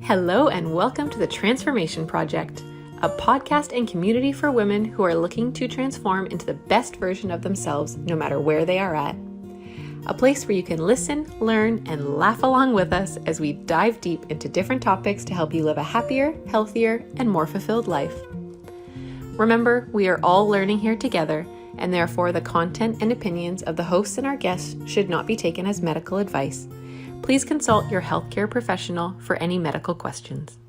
Hello and welcome to the Transformation Project, a podcast and community for women who are looking to transform into the best version of themselves no matter where they are at. A place where you can listen, learn, and laugh along with us as we dive deep into different topics to help you live a happier, healthier, and more fulfilled life. Remember, we are all learning here together, and therefore the content and opinions of the hosts and our guests should not be taken as medical advice. Please consult your healthcare professional for any medical questions.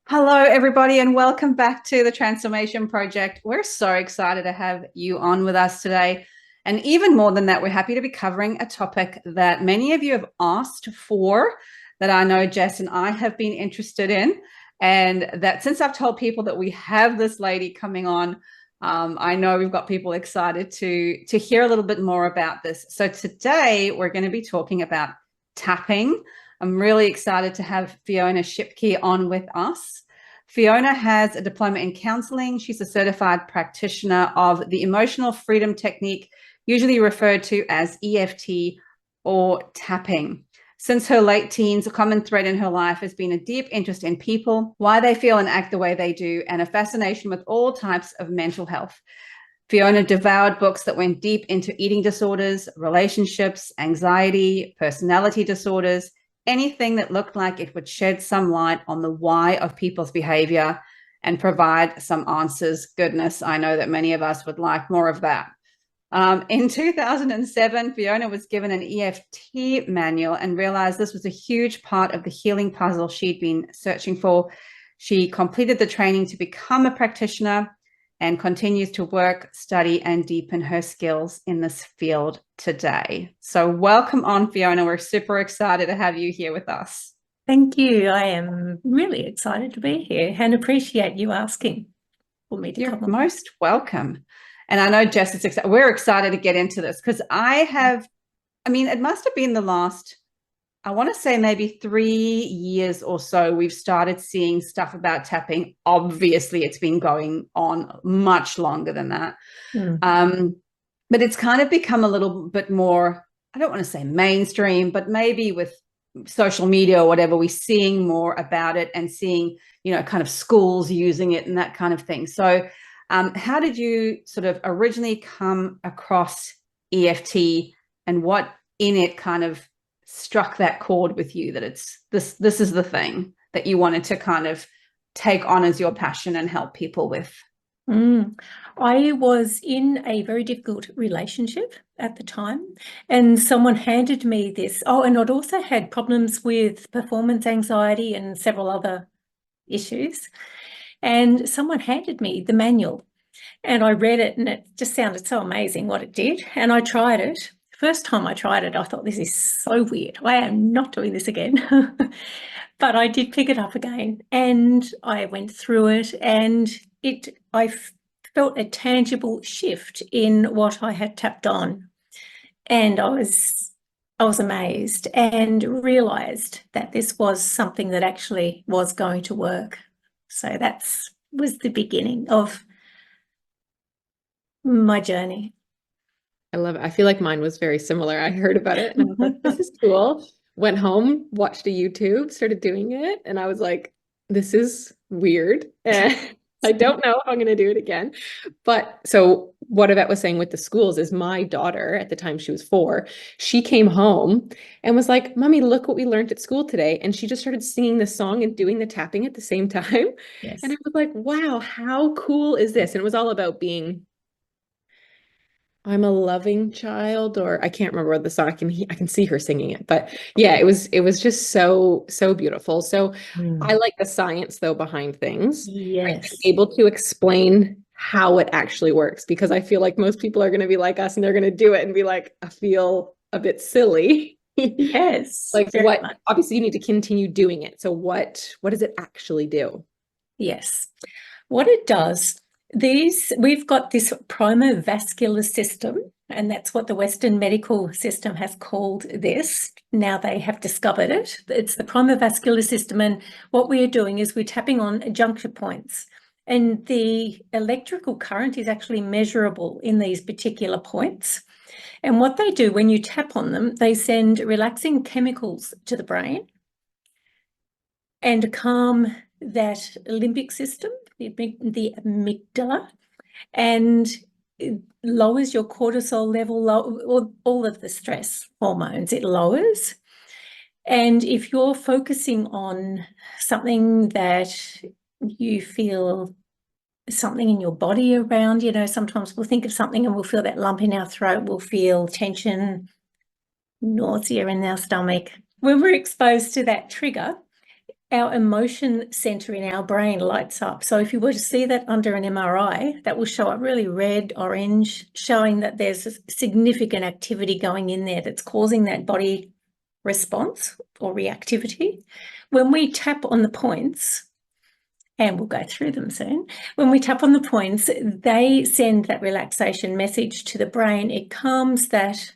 Hello, everybody, and welcome back to the Transformation Project. We're so excited to have you on with us today. And even more than that, we're happy to be covering a topic that many of you have asked for, that I know Jess and I have been interested in. And that since I've told people that we have this lady coming on, I know we've got people excited to hear a little bit more about this. So today we're going to be talking about tapping. I'm really excited to have Fiona Schipke on with us. Fiona has a diploma in counselling. She's a certified practitioner of the emotional freedom technique, usually referred to as EFT or tapping. Since her late teens, a common thread in her life has been a deep interest in people, why they feel and act the way they do, and a fascination with all types of mental health. Fiona devoured books that went deep into eating disorders, relationships, anxiety, personality disorders, anything that looked like it would shed some light on the why of people's behavior and provide some answers. Goodness, I know that many of us would like more of that. In 2007, Fiona was given an EFT manual and realized this was a huge part of the healing puzzle she'd been searching for. She completed the training to become a practitioner and continues to work, study, and deepen her skills in this field today. So welcome on, Fiona. We're super excited to have you here with us. Thank you. I am really excited to be here and appreciate you asking for me to come on. You're most welcome. And I know Jess is excited. We're excited to get into this because it must have been the last, I want to say maybe 3 years or so, we've started seeing stuff about tapping. Obviously, it's been going on much longer than that. But it's kind of become a little bit more, I don't want to say mainstream, but maybe with social media or whatever, we're seeing more about it and seeing, kind of schools using it and that kind of thing. So how did you sort of originally come across EFT, and what in it kind of struck that chord with you that it's this is the thing that you wanted to kind of take on as your passion and help people with? I was in a very difficult relationship at the time, and someone handed me this. Oh, and I'd also had problems with performance anxiety and several other issues. And someone handed me the manual, and I read it, and it just sounded so amazing what it did. And I tried it. First time I tried it, I thought, this is so weird. I am not doing this again. But I did pick it up again, and I went through it, and I felt a tangible shift in what I had tapped on. And I was amazed and realised that this was something that actually was going to work. So that was the beginning of my journey. I love it. I feel like mine was very similar. I heard about it and I was like, this is cool. Went home, watched a YouTube, started doing it, and I was like, this is weird. And I don't know if I'm going to do it again. But so what Yvette was saying with the schools is my daughter, at the time she was 4, she came home and was like, Mommy, look what we learned at school today. And she just started singing the song and doing the tapping at the same time. Yes. And I was like, wow, how cool is this? And it was all about being, I'm a loving child, or I can't remember what the song, I can see her singing it, but yeah, it was just so beautiful. So I like the science though behind things. Yes. Able to explain how it actually works, because I feel like most people are going to be like us and they're going to do it and be like, I feel a bit silly. Yes. Like obviously you need to continue doing it. So what does it actually do? Yes. What it does, we've got this vascular system, and that's what the Western medical system has called this. Now they have discovered it. It's the vascular system, and what we are doing is we're tapping on juncture points, and the electrical current is actually measurable in these particular points. And what they do when you tap on them, they send relaxing chemicals to the brain, and calm that limbic system, the amygdala, and it lowers your cortisol level, all of the stress hormones it lowers. And if you're focusing on something that you feel something in your body around, sometimes we'll think of something and we'll feel that lump in our throat, we'll feel tension, nausea in our stomach. When we're exposed to that trigger, our emotion center in our brain lights up. So if you were to see that under an MRI, that will show up really red, orange, showing that there's a significant activity going in there that's causing that body response or reactivity. When we tap on the points, and we'll go through them soon, when we tap on the points, they send that relaxation message to the brain. It calms that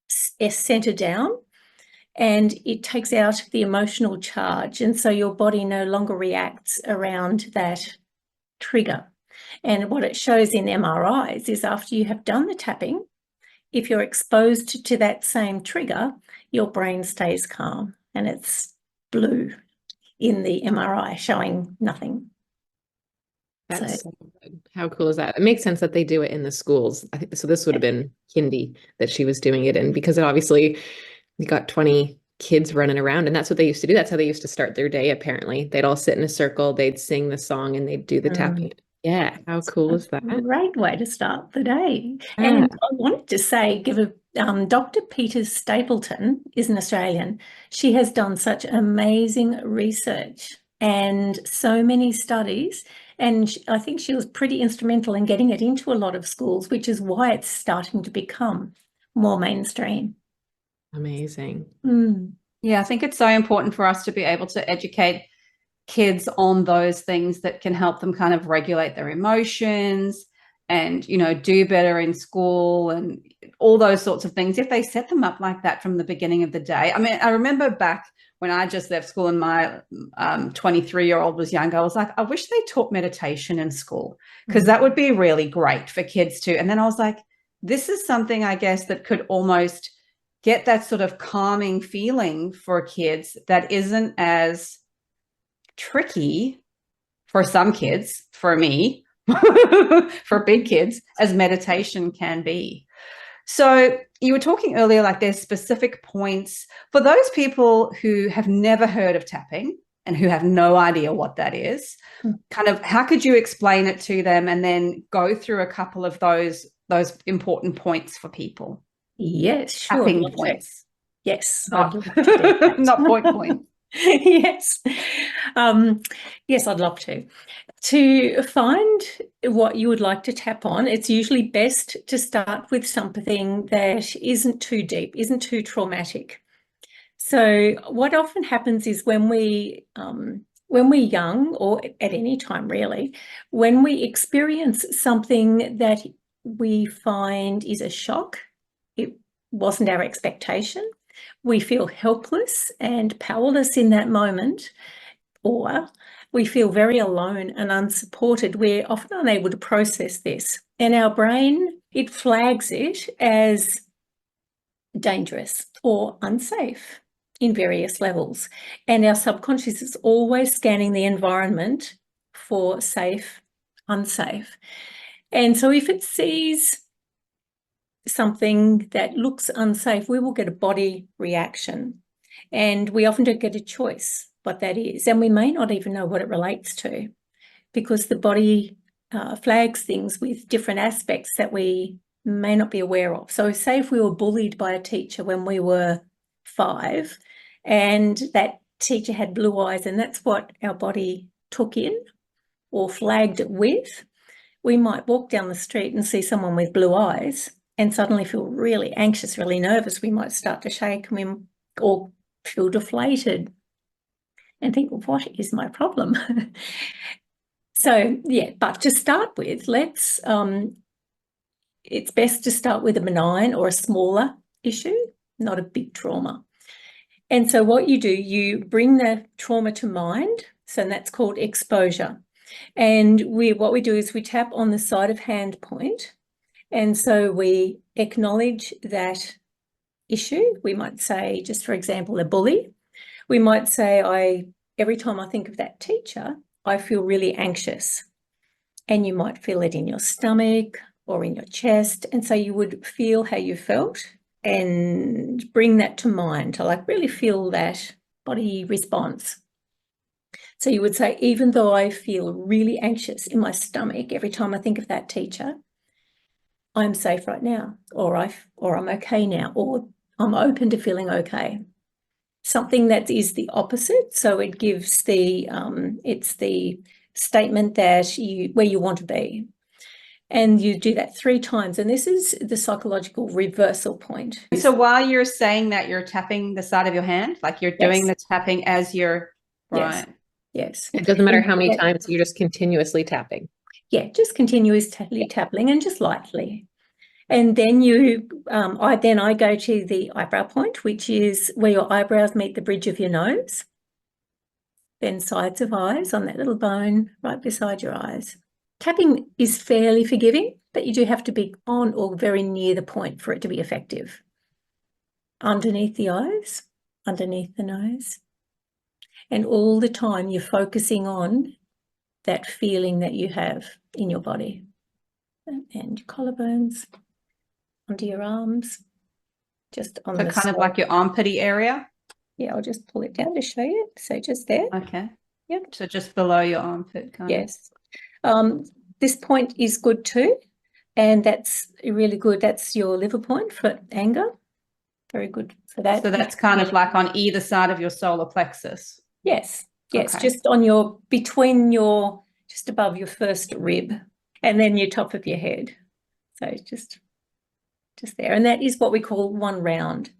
center down, and it takes out the emotional charge. And so your body no longer reacts around that trigger. And what it shows in MRIs is after you have done the tapping, if you're exposed to that same trigger, your brain stays calm, and it's blue in the MRI showing nothing. That's so good. How cool is that? It makes sense that they do it in the schools. I think so. This would have been kindy that she was doing it in, because it obviously you got 20 kids running around, and that's what they used to do. That's how they used to start their day. Apparently, they'd all sit in a circle, they'd sing the song, and they'd do the tapping. Yeah, how cool is that? Great way to start the day. Yeah. And I wanted to say, Dr. Peters Stapleton is an Australian. She has done such amazing research and so many studies, and I think she was pretty instrumental in getting it into a lot of schools, which is why it's starting to become more mainstream. Amazing. Yeah, I think it's so important for us to be able to educate kids on those things that can help them kind of regulate their emotions and, do better in school and all those sorts of things. If they set them up like that from the beginning of the day. I mean, I remember back when I just left school and my 23-year-old was younger, I was like, I wish they taught meditation in school, because that would be really great for kids too. And then I was like, this is something, I guess, that could almost get that sort of calming feeling for kids that isn't as tricky for some kids, for me, for big kids, as meditation can be. So you were talking earlier, like there's specific points for those people who have never heard of tapping and who have no idea what that is. Kind of, how could you explain it to them, and then go through a couple of those important points for people? Yes, sure. Tapping points. Yes. Not points. Yes. Yes, I'd love to. To find what you would like to tap on, it's usually best to start with something that isn't too deep, isn't too traumatic. So what often happens is when we're young, or at any time really, when we experience something that we find is a shock, it wasn't our expectation, we feel helpless and powerless in that moment, or we feel very alone and unsupported. We're often unable to process this, and our brain, it flags it as dangerous or unsafe in various levels. And our subconscious is always scanning the environment for safe, unsafe. And so if it sees something that looks unsafe, we will get a body reaction. And we often don't get a choice what that is. And we may not even know what it relates to, because the body flags things with different aspects that we may not be aware of. So say if we were bullied by a teacher when we were 5, and that teacher had blue eyes, and that's what our body took in or flagged it with, we might walk down the street and see someone with blue eyes and suddenly feel really anxious, really nervous. We might start to shake, or feel deflated and think, well, what is my problem? So, yeah, but to start with, it's best to start with a benign or a smaller issue, not a big trauma. And so what you do, you bring the trauma to mind. So that's called exposure. And what we do is we tap on the side of hand point. And so we acknowledge that issue. We might say, just for example, a bully. We might say, I every time I think of that teacher, I feel really anxious. And you might feel it in your stomach or in your chest. And so you would feel how you felt and bring that to mind to like really feel that body response. So you would say, even though I feel really anxious in my stomach every time I think of that teacher, I'm safe right now, or I'm okay now, or I'm open to feeling okay. Something that is the opposite. So it gives it's the statement that where you want to be. And you do that 3 times. And this is the psychological reversal point. So while you're saying that, you're tapping the side of your hand, like you're doing the tapping as you're, right? Yes. It doesn't matter how many times, you're just continuously tapping. Yeah, just continuously tapping and just lightly. And then I go to the eyebrow point, which is where your eyebrows meet the bridge of your nose. Then sides of eyes on that little bone right beside your eyes. Tapping is fairly forgiving, but you do have to be on or very near the point for it to be effective. Underneath the eyes, underneath the nose. And all the time you're focusing on that feeling that you have in your body. And your collarbones, under your arms, just on the kind of like your armpity area. Yeah, I'll just pull it down to show you. So just there. Okay. Yep. So just below your armpit, kind of. Yes. This point is good too, and that's really good. That's your liver point for anger. Very good for that. So that's kind of like on either side of your solar plexus. Yes. Yes. Okay. Just on just above your first rib, and then your top of your head. So just there, and that is what we call one round.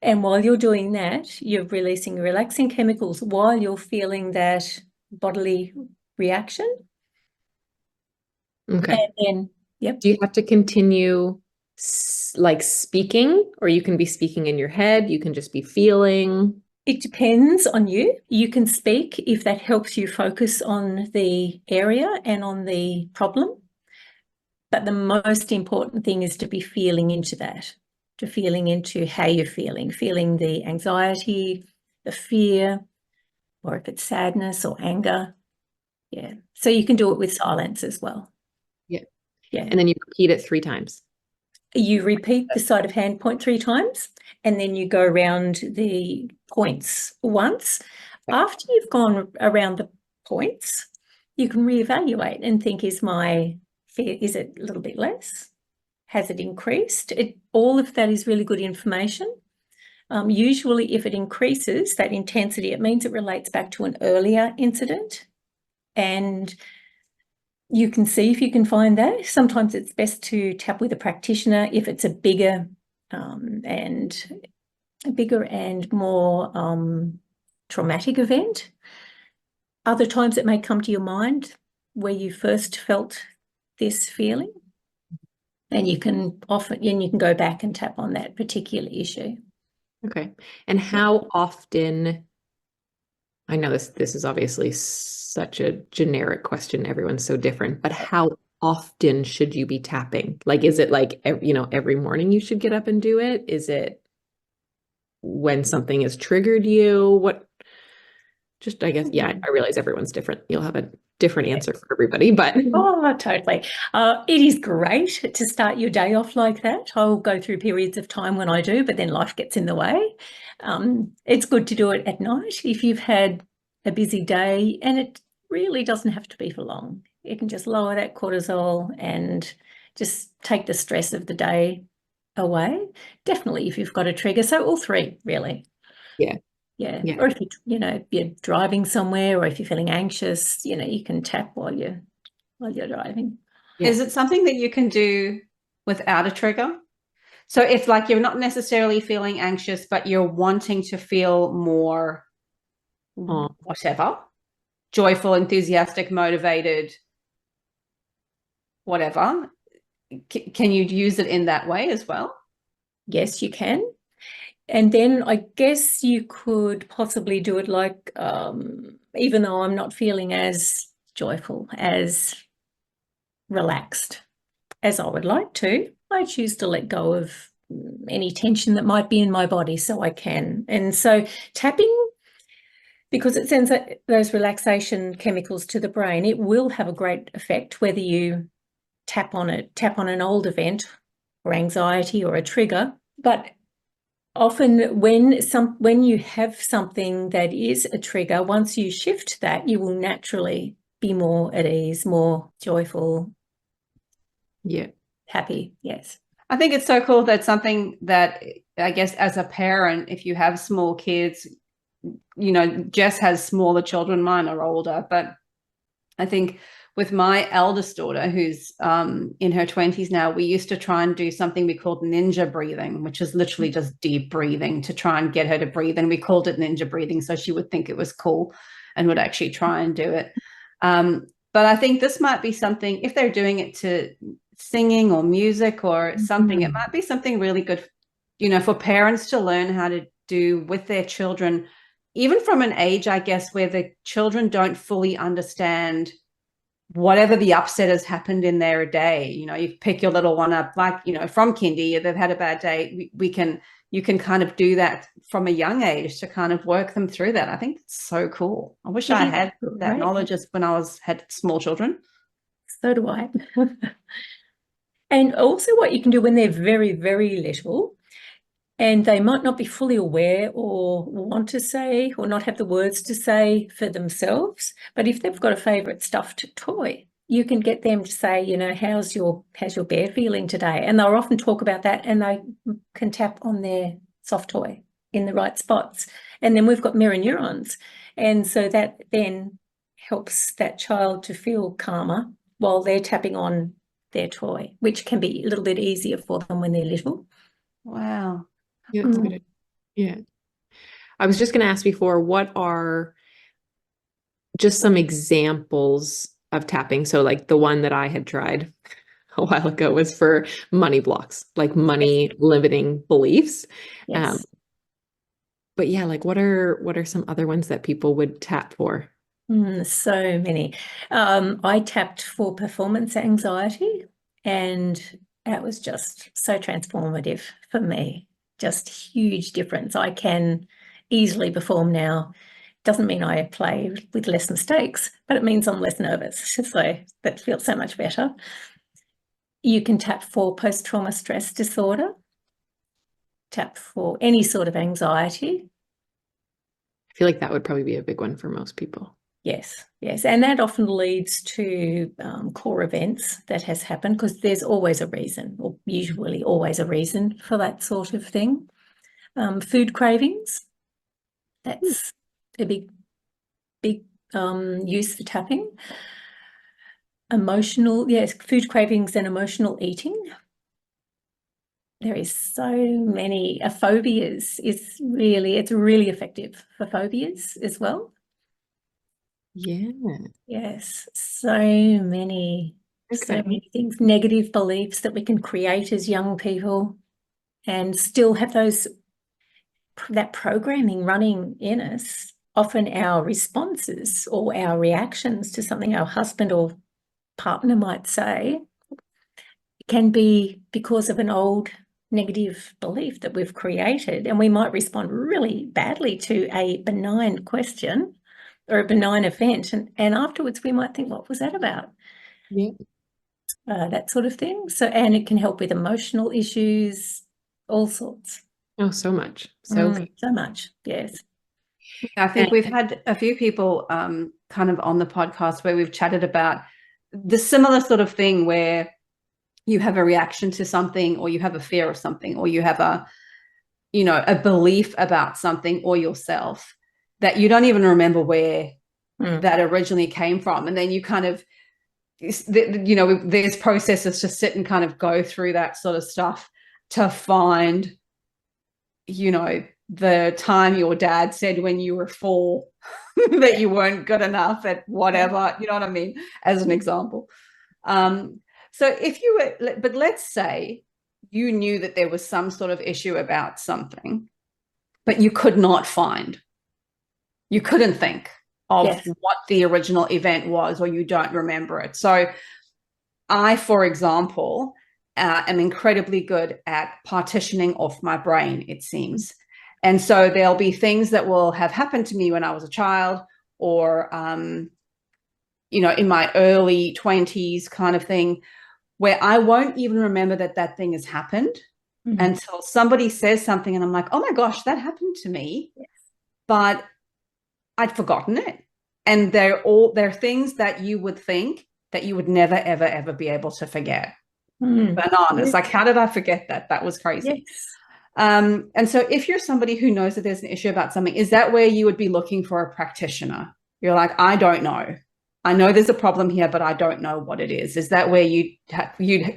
And while you're doing that, you're releasing relaxing chemicals while you're feeling that bodily reaction. Okay. And then, yep. Do you have to continue like speaking, or you can be speaking in your head? You can just be feeling? It depends on you. You can speak if that helps you focus on the area and on the problem. But the most important thing is to be feeling into that, to feeling into how you're feeling the anxiety, the fear, or if it's sadness or anger. Yeah. So you can do it with silence as well. Yeah. Yeah. And then you repeat it 3 times. You repeat the side of hand point 3 times, and then you go around the points once. Okay. After you've gone around the points, you can reevaluate and think, is my fear, is it a little bit less? Has it increased? All of that is really good information. Usually if it increases that intensity, it means it relates back to an earlier incident, and you can see if you can find that. Sometimes it's best to tap with a practitioner if it's a bigger and more traumatic event. Other times it may come to your mind where you first felt this feeling, and you can go back and tap on that particular issue. Okay. And how often, I know this is obviously such a generic question, everyone's so different, but how often should you be tapping? Like, is it like, every morning you should get up and do it? Is it when something has triggered you? I guess, yeah, I realize everyone's different. You'll have a different answer for everybody, but. Oh, totally. It is great to start your day off like that. I'll go through periods of time when I do, but then life gets in the way. It's good to do it at night if you've had a busy day, and it really doesn't have to be for long. You can just lower that cortisol and just take the stress of the day away. Definitely if you've got a trigger. So all 3, really. Yeah. Yeah. Or if you're driving somewhere, or if you're feeling anxious, you can tap while you're driving. Yeah. Is it something that you can do without a trigger? So if like you're not necessarily feeling anxious, but you're wanting to feel more whatever, joyful, enthusiastic, motivated, whatever, can you use it in that way as well? Yes, you can. And then I guess you could possibly do it like, even though I'm not feeling as joyful, as relaxed as I would like to, I choose to let go of any tension that might be in my body so I can. And so tapping because it sends those relaxation chemicals to the brain. It will have a great effect whether you tap on an old event or anxiety or a trigger. But often when you have something that is a trigger, once you shift that, you will naturally be more at ease, more joyful. Yeah. Happy. Yes. I think it's so cool that something that I guess as a parent, if you have small kids, Jess has smaller children, mine are older, but I think with my eldest daughter, who's in her 20s now, we used to try and do something we called ninja breathing, which is literally just deep breathing to try and get her to breathe. And we called it ninja breathing so she would think it was cool and would actually try and do it. But I think this might be something, if they're doing it to singing or music or something, it might be something really good, for parents to learn how to do with their children, even from an age, I guess, where the children don't fully understand whatever the upset has happened in their day. You pick your little one up, like, from kindy, they've had a bad day. You can kind of do that from a young age to kind of work them through that. I think it's so cool. I wish I had that knowledge as when I had small children. So do I. And also what you can do when they're very, very little, and they might not be fully aware or want to say or not have the words to say for themselves, but if they've got a favourite stuffed toy, you can get them to say, how's your bear feeling today? And they'll often talk about that, and they can tap on their soft toy in the right spots. And then we've got mirror neurons. And so that then helps that child to feel calmer while they're tapping on their toy, which can be a little bit easier for them when they're little. Wow. Yeah, that's a good idea. Yeah. I was just going to ask before, what are just some examples of tapping? So like the one that I had tried a while ago was for money blocks, like money limiting beliefs. Yes. But yeah, like what are some other ones that people would tap for? So many. I tapped for performance anxiety, and that was just so transformative for me. Just huge difference. I can easily perform now. Doesn't mean I play with less mistakes, but it means I'm less nervous. So that feels so much better. You can tap for post-trauma stress disorder, tap for any sort of anxiety. I feel like that would probably be a big one for most people. Yes, yes. And that often leads to core events that has happened, because there's always a reason, or usually always a reason for that sort of thing. Food cravings, that's a big use for tapping. Food cravings and emotional eating. There is so many. Phobias it's really effective for phobias as well. Yeah. Yes, so many things, negative beliefs that we can create as young people and still have that programming running in us. Often our responses or our reactions to something our husband or partner might say can be because of an old negative belief that we've created, and we might respond really badly to a benign question or a benign event, and afterwards we might think, what was that about? Yeah. That sort of thing. So, and it can help with emotional issues, all sorts. Oh, so much. So much. Yes. I think we've had a few people kind of on the podcast where we've chatted about the similar sort of thing where you have a reaction to something, or you have a fear of something, or you have a belief about something or yourself that you don't even remember where that originally came from. And then you kind of, there's processes to sit and kind of go through that sort of stuff to find, the time your dad said when you were 4 that you weren't good enough at whatever, you know what I mean, as an example. So if you were, but let's say you knew that there was some sort of issue about something, but you couldn't think of what the original event was, or you don't remember it. So I, for example, am incredibly good at partitioning off my brain, it seems. And so there'll be things that will have happened to me when I was a child, or, you know, in my early 20s kind of thing, where I won't even remember that that thing has happened until somebody says something and I'm like, oh my gosh, that happened to me. Yes. But I'd forgotten it. And they're things that you would think that you would never, ever, ever be able to forget. Bananas. Yes. Like, how did I forget that? That was crazy. Yes. And so if you're somebody who knows that there's an issue about something, is that where you would be looking for a practitioner? You're like, I don't know. I know there's a problem here, but I don't know what it is. Is that where you'd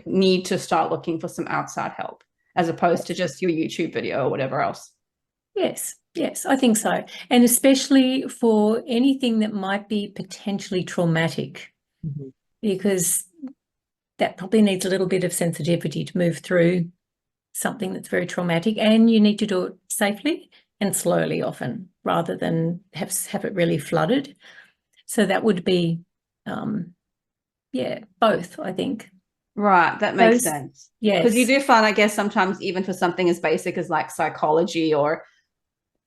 need to start looking for some outside help, as opposed to just your YouTube video or whatever else? Yes, yes, I think so. And especially for anything that might be potentially traumatic, because that probably needs a little bit of sensitivity to move through something that's very traumatic, and you need to do it safely and slowly often, rather than have it really flooded. So that would be, yeah, both, I think. Right, that makes sense. Yes. Because you do find, I guess, sometimes even for something as basic as like psychology or,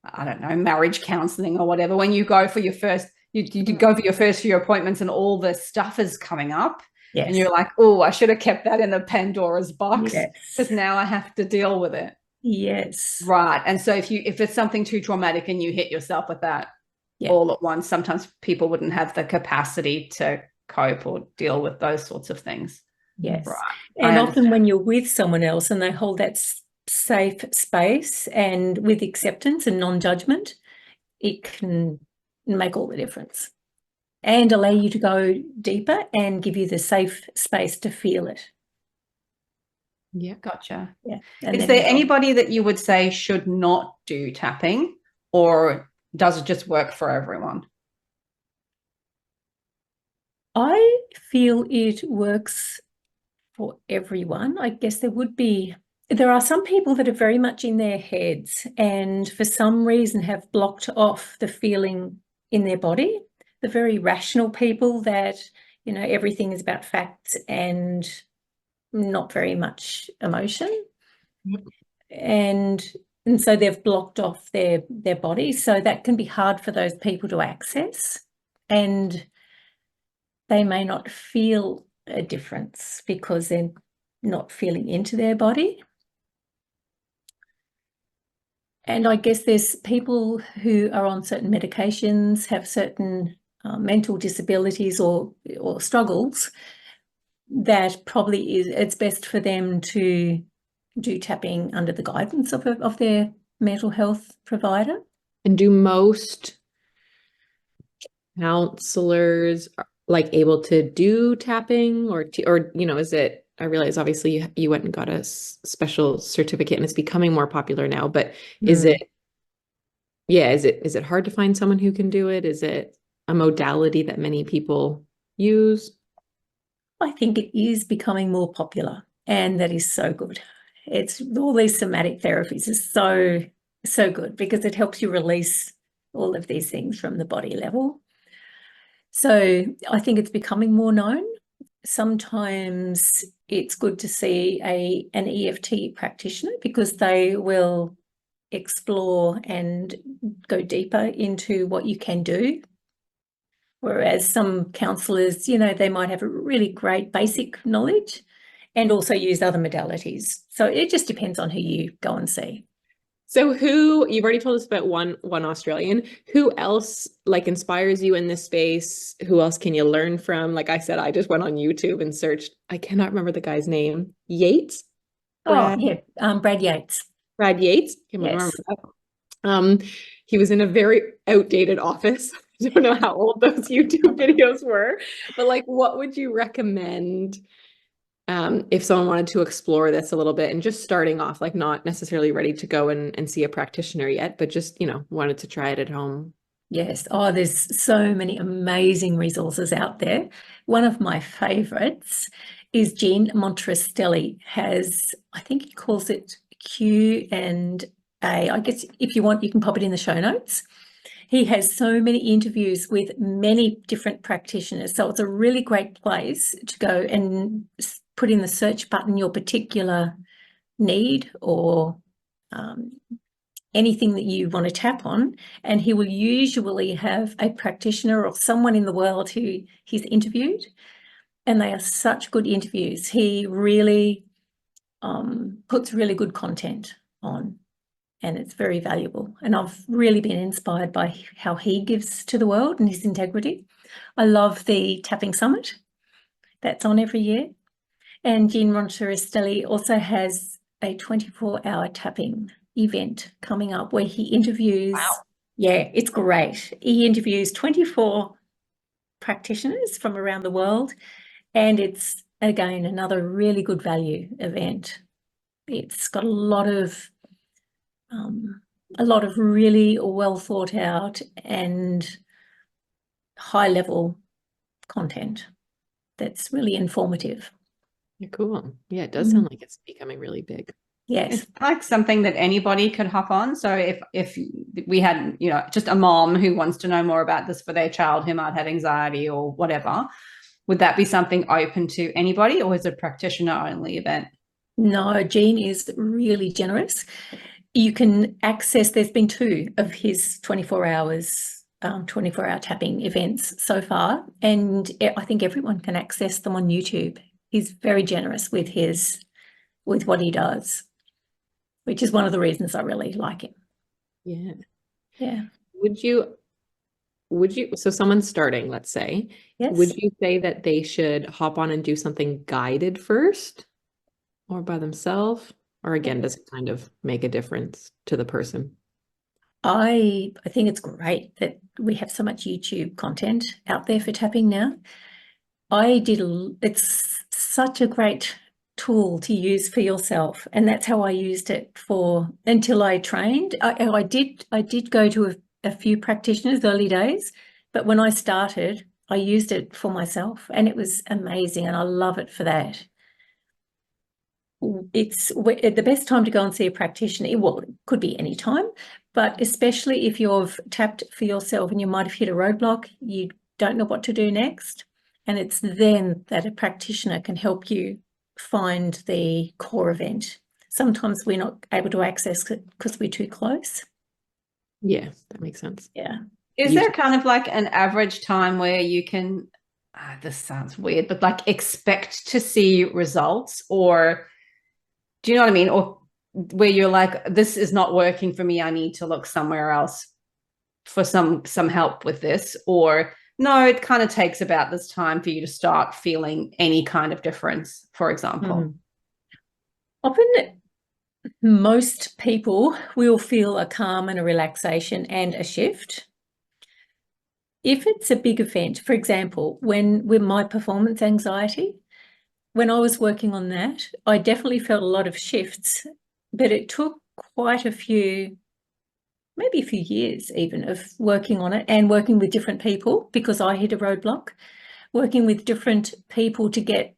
I don't know, marriage counselling or whatever, when you go for your first, you go for your first few appointments and all this stuff is coming up. Yes. And you're like, oh, I should have kept that in the Pandora's box, Yes. because now I have to deal with it. Yes. Right. And so if it's something too traumatic and you hit yourself with that Yeah. all at once, sometimes people wouldn't have the capacity to cope or deal with those sorts of things. Yes. Right. And often when you're with someone else and they hold that safe space and with acceptance and non-judgment, it can make all the difference and allow you to go deeper and give you the safe space to feel it. Yeah, gotcha. Yeah. Is there anybody that you would say should not do tapping, or does it just work for everyone? I feel it works for everyone. I guess there are some people that are very much in their heads and for some reason have blocked off the feeling in their body. The very rational people that, you know, everything is about facts and not very much emotion. Yep. And so they've blocked off their body. So that can be hard for those people to access, and they may not feel a difference because they're not feeling into their body. And I guess there's people who are on certain medications, have certain mental disabilities or struggles, that probably it's best for them to do tapping under the guidance of their mental health provider. And do most counselors like able to do tapping, or you know, is it, I realize obviously you went and got a special certificate and it's becoming more popular now, but is it hard to find someone who can do it? Is it a modality that many people use? I think it is becoming more popular, and that is so good. It's all these somatic therapies is so good because it helps you release all of these things from the body level. So I think it's becoming more known. Sometimes it's good to see an EFT practitioner because they will explore and go deeper into what you can do. Whereas some counsellors, you know, they might have a really great basic knowledge and also use other modalities. So it just depends on who you go and see. So you've already told us about one Australian. Who else like inspires you in this space? Who else can you learn from? Like I said, I just went on YouTube and searched, I cannot remember the guy's name. Yates? Brad Yates. Brad Yates? Can't remember that. He was in a very outdated office. I don't know how old those YouTube videos were, but like, what would you recommend if someone wanted to explore this a little bit and just starting off, like not necessarily ready to go and see a practitioner yet, but just, you know, wanted to try it at home? Yes. Oh, there's so many amazing resources out there. One of my favorites is Gene Montrestelli has, I think he calls it Q&A. I guess if you want, you can pop it in the show notes. He has so many interviews with many different practitioners. So it's a really great place to go and put in the search button your particular need or anything that you want to tap on, and he will usually have a practitioner or someone in the world who he's interviewed, and they are such good interviews. He really puts really good content on, and it's very valuable. And I've really been inspired by how he gives to the world and his integrity. I love the Tapping Summit that's on every year. And Jean Roncherestelli also has a 24-hour tapping event coming up where he interviews. Wow. Yeah, it's great. He interviews 24 practitioners from around the world, and it's, again, another really good value event. It's got a lot of really well thought out and high level content that's really informative. Yeah, cool. Yeah, it does sound like it's becoming really big. Yes. It's like something that anybody could hop on. So if we had, just a mom who wants to know more about this for their child who might have anxiety or whatever, would that be something open to anybody, or is it a practitioner only event? No, Jean is really generous. You can access, there's been 2 of his 24-hour tapping events so far, and I think everyone can access them on YouTube. He's very generous with what he does, which is one of the reasons I really like him. Yeah. Yeah. So someone's starting, let's say, Yes. would you say that they should hop on and do something guided first or by themselves? Or again, does it kind of make a difference to the person? I think it's great that we have so much YouTube content out there for tapping now. It's such a great tool to use for yourself, and that's how I used it until I trained. I did go to a few practitioners early days, but when I started, I used it for myself, and it was amazing, and I love it for that. It's the best time to go and see a practitioner. Well, it could be any time, but especially if you've tapped for yourself and you might have hit a roadblock, you don't know what to do next. And it's then that a practitioner can help you find the core event. Sometimes we're not able to access it because we're too close. Yeah, that makes sense. Yeah. Is there kind of like an average time where you can, this sounds weird, but like expect to see results? Or do you know what I mean? Or where you're like, this is not working for me, I need to look somewhere else for some help with this? Or no, it kind of takes about this time for you to start feeling any kind of difference, for example? Often most people will feel a calm and a relaxation and a shift. If it's a big event, for example, with my performance anxiety, when I was working on that, I definitely felt a lot of shifts, but it took quite a few, maybe a few years even, of working on it and working with different people, because I hit a roadblock, working with different people to get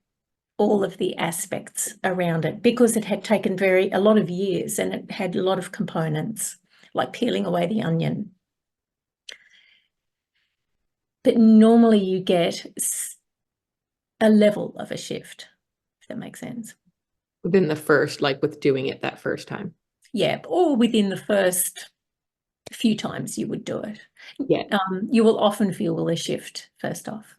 all of the aspects around it, because it had taken a lot of years and it had a lot of components, like peeling away the onion. But normally you get a level of a shift, if that makes sense. Within the first, like with doing it that first time. Yeah, or within the first few times you would do it. Yeah. You will often feel a shift first off.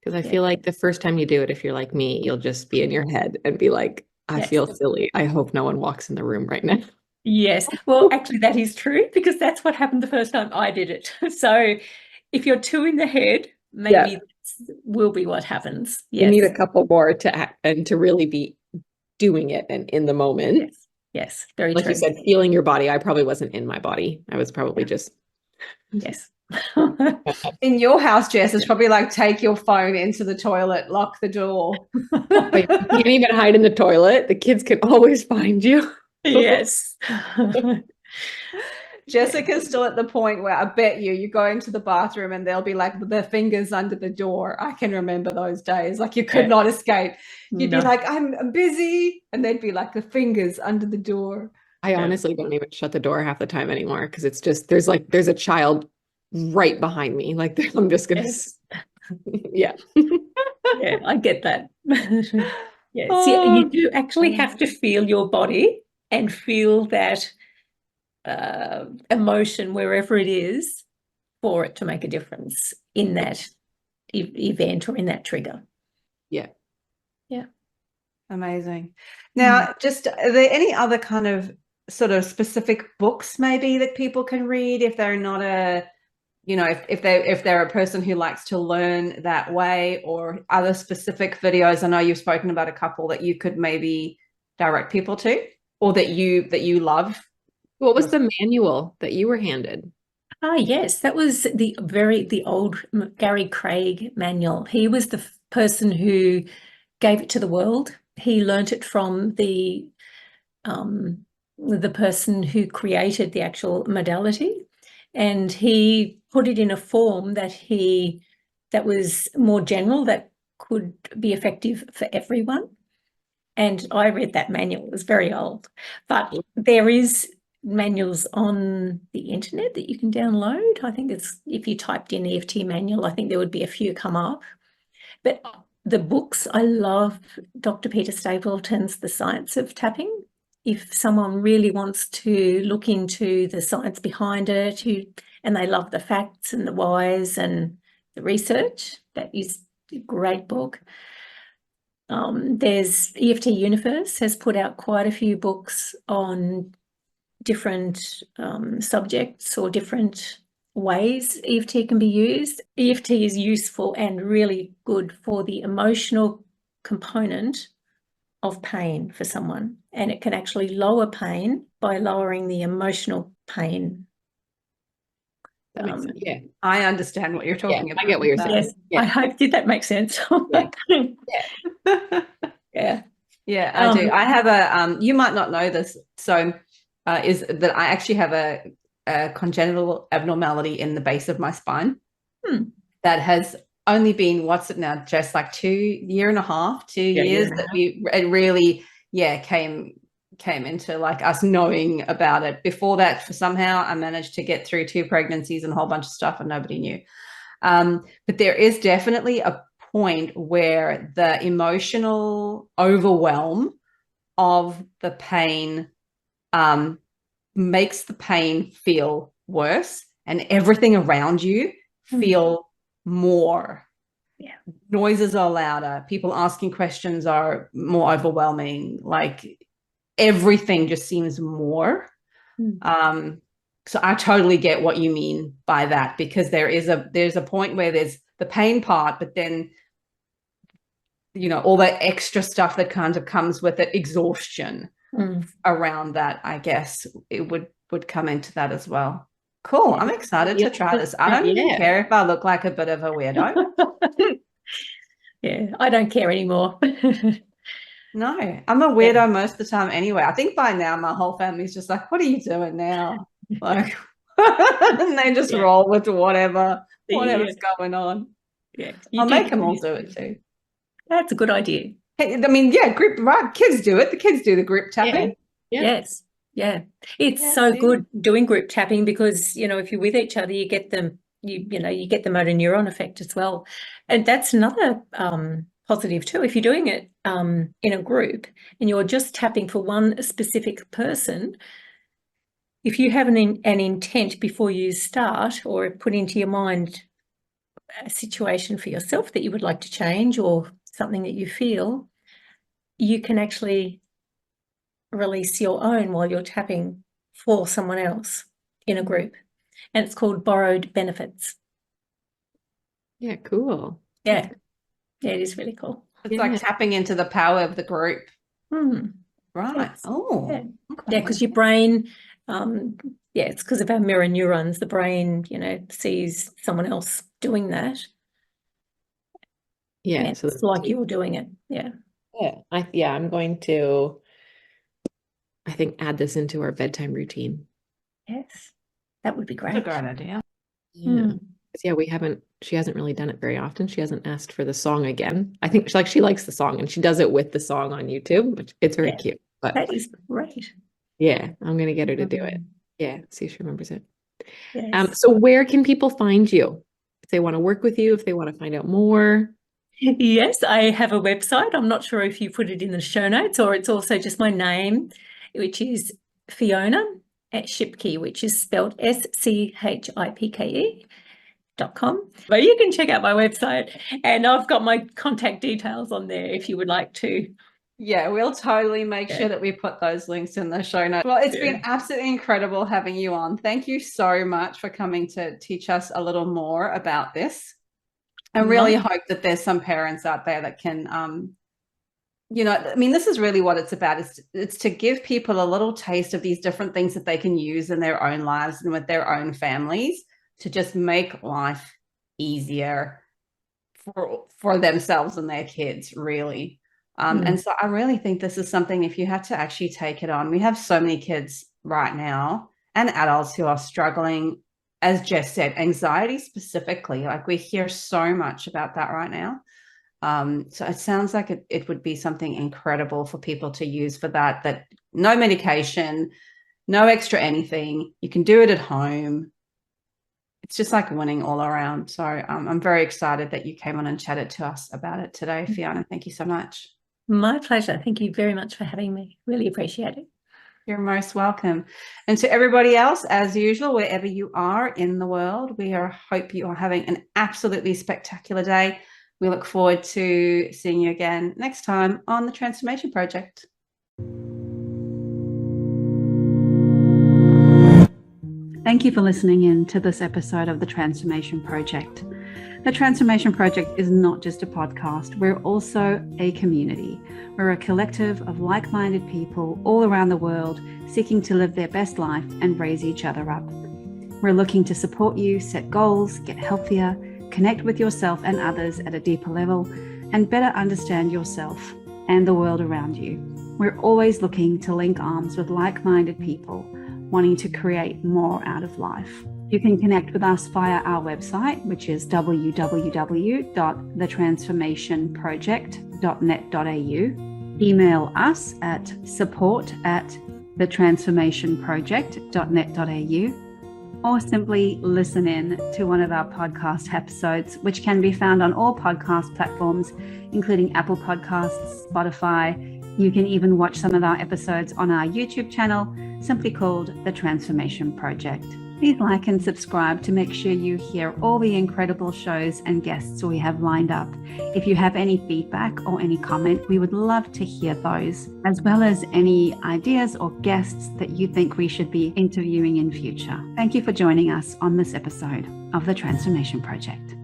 Because I feel like the first time you do it, if you're like me, you'll just be in your head and be like, I feel silly. I hope no one walks in the room right now. Yes. Well, actually, that is true, because that's what happened the first time I did it. So if you're too in the head, maybe this will be what happens. Yes. You need a couple more to act and to really be doing it and in the moment. Yes. Very true. Like you said, feeling your body. I probably wasn't in my body. I was probably just. Yes. In your house, Jess, it's probably like take your phone into the toilet, lock the door. Wait, you can't even hide in the toilet. The kids can always find you. Yes. Jessica's still at the point where I bet you go into the bathroom and there'll be like the fingers under the door. I can remember those days. Like you could not escape. You'd be like, I'm busy. And they'd be like the fingers under the door. I honestly don't even shut the door half the time anymore, because it's just, there's a child right behind me. Like I'm just going to, yeah. Yeah, I get that. Yeah, see, you do actually have to feel your body and feel that emotion, wherever it is, for it to make a difference in that event or in that trigger. Yeah. Yeah. Amazing. Now, just are there any other kind of sort of specific books maybe that people can read if they're not a, you know, if they're a person who likes to learn that way, or other specific videos? I know you've spoken about a couple that you could maybe direct people to, or that you love. What was the manual that you were handed? Ah, yes, that was the old Gary Craig manual. He was the person who gave it to the world. He learnt it from the person who created the actual modality, and he put it in a form that was more general, that could be effective for everyone. And I read that manual. It was very old, but there is manuals on the internet that you can download. I think it's, if you typed in EFT manual, I think there would be a few come up. But the books, I love Dr. Peter Stapleton's The Science of Tapping. If someone really wants to look into the science behind it, and they love the facts and the whys and the research, that is a great book. There's EFT Universe has put out quite a few books on different subjects or different ways EFT can be used. EFT is useful and really good for the emotional component of pain for someone, and it can actually lower pain by lowering the emotional pain. That makes sense. Yeah. I understand what you're talking about. I get what you're saying. Yes, Yeah. I hope, did that make sense? Yeah. Yeah, I do. I have a you might not know this, so is that I actually have a congenital abnormality in the base of my spine that has only been, what's it now, just like 2 years that it really came into like us knowing about it. Before that, for somehow I managed to get through 2 pregnancies and a whole bunch of stuff and nobody knew. But there is definitely a point where the emotional overwhelm of the pain makes the pain feel worse, and everything around you feel more. Yeah. Noises are louder, people asking questions are more overwhelming, like everything just seems more. So I totally get what you mean by that, because there's a point where there's the pain part, but then, you know, all that extra stuff that kind of comes with it, exhaustion around that, I guess it would come into that as well. Cool. I'm excited to try this. I don't even care if I look like a bit of a weirdo. Yeah, I don't care anymore. No, I'm a weirdo most of the time anyway. I think by now my whole family's just like, what are you doing now? Like, and they just roll with whatever's going on. Yeah, I'll make them all do it too. That's a good idea. I mean, yeah, group, right? Kids do it. The kids do the group tapping. Yeah. Yes. Yeah. It's so good doing group tapping, because, you know, if you're with each other, you get them, you get the motor neuron effect as well. And that's another positive too. If you're doing it in a group and you're just tapping for one specific person, if you have an intent before you start, or put into your mind a situation for yourself that you would like to change, or something that you feel, you can actually release your own while you're tapping for someone else in a group. And it's called borrowed benefits. Yeah, cool. Yeah. Yeah, it is really cool. It's like tapping into the power of the group. Right. Yes. Oh. Yeah, Okay. because your brain, it's because of our mirror neurons. The brain, sees someone else doing that. Yeah. And so it's like you're doing it. Yeah. Yeah. I'm going to, I think, add this into our bedtime routine. Yes. That would be great. That's a great idea. Yeah. Yeah, she hasn't really done it very often. She hasn't asked for the song again. I think she likes the song, and she does it with the song on YouTube, which it's very cute. But that is great. Yeah, I'm going to get her to do it. Yeah, see if she remembers it. Yes. So where can people find you? If they want to work with you, if they want to find out more? Yes, I have a website. I'm not sure if you put it in the show notes, or it's also just my name, which is Fiona Schipke, which is spelled SCHIPKE.com. But you can check out my website, and I've got my contact details on there if you would like to. Yeah, we'll totally make sure that we put those links in the show notes. Well, it's been absolutely incredible having you on. Thank you so much for coming to teach us a little more about this. I really hope that there's some parents out there that can, this is really what it's about. It's to give people a little taste of these different things that they can use in their own lives and with their own families to just make life easier for themselves and their kids, really. And so I really think this is something, if you had to actually take it on, we have so many kids right now and adults who are struggling, as Jess said, anxiety specifically. Like, we hear so much about that right now. So it sounds like it would be something incredible for people to use for that no medication, no extra anything. You can do it at home. It's just like winning all around. So I'm very excited that you came on and chatted to us about it today, Fiona. Thank you so much. My pleasure. Thank you very much for having me. Really appreciate it. You're most welcome. And to everybody else, as usual, wherever you are in the world, hope you are having an absolutely spectacular day. We look forward to seeing you again next time on the Transformation Project. Thank you for listening in to this episode of the Transformation Project. The Transformation Project is not just a podcast. We're also a community. We're a collective of like-minded people all around the world seeking to live their best life and raise each other up. We're looking to support you, set goals, get healthier, connect with yourself and others at a deeper level, and better understand yourself and the world around you. We're always looking to link arms with like-minded people wanting to create more out of life. You can connect with us via our website, which is www.thetransformationproject.net.au. Email us at support@thetransformationproject.net.au, or simply listen in to one of our podcast episodes, which can be found on all podcast platforms, including Apple Podcasts, Spotify. You can even watch some of our episodes on our YouTube channel, simply called The Transformation Project. Please like and subscribe to make sure you hear all the incredible shows and guests we have lined up. If you have any feedback or any comment, we would love to hear those, as well as any ideas or guests that you think we should be interviewing in future. Thank you for joining us on this episode of The Transformation Project.